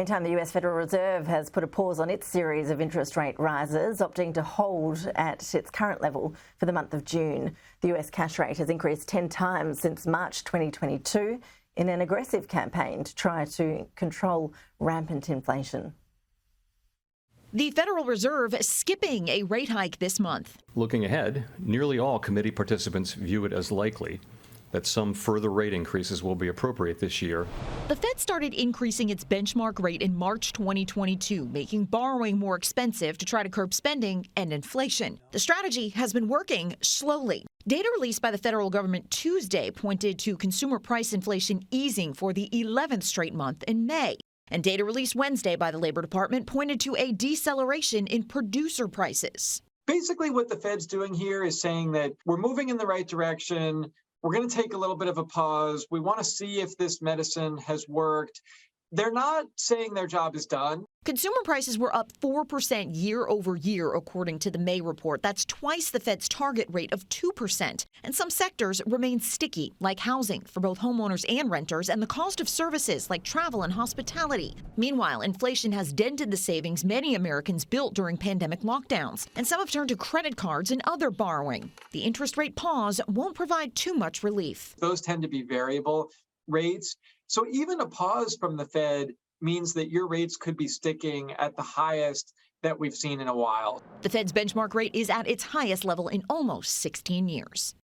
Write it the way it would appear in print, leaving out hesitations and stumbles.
Meantime, the US Federal Reserve has put a pause on its series of interest rate rises, opting to hold at its current level for the month of June. The US cash rate has increased 10 times since March 2022 in an aggressive campaign to try to control rampant inflation. The Federal Reserve skipping a rate hike this month. Looking ahead, nearly all committee participants view it as likely that some further rate increases will be appropriate this year. The Fed started increasing its benchmark rate in March 2022, making borrowing more expensive to try to curb spending and inflation. The strategy has been working slowly. Data released by the federal government Tuesday pointed to consumer price inflation easing for the 11th straight month in May. And data released Wednesday by the Labor Department pointed to a deceleration in producer prices. Basically, what the Fed's doing here is saying that we're moving in the right direction. We're going to take a little bit of a pause. We want to see if this medicine has worked. They're not saying their job is done. Consumer prices were up 4% year over year, according to the May report. That's twice the Fed's target rate of 2%. And some sectors remain sticky, like housing for both homeowners and renters, and the cost of services like travel and hospitality. Meanwhile, inflation has dented the savings many Americans built during pandemic lockdowns, and some have turned to credit cards and other borrowing. The interest rate pause won't provide too much relief. Those tend to be variable rates. So even a pause from the Fed means that your rates could be sticking at the highest that we've seen in a while. The Fed's benchmark rate is at its highest level in almost 16 years.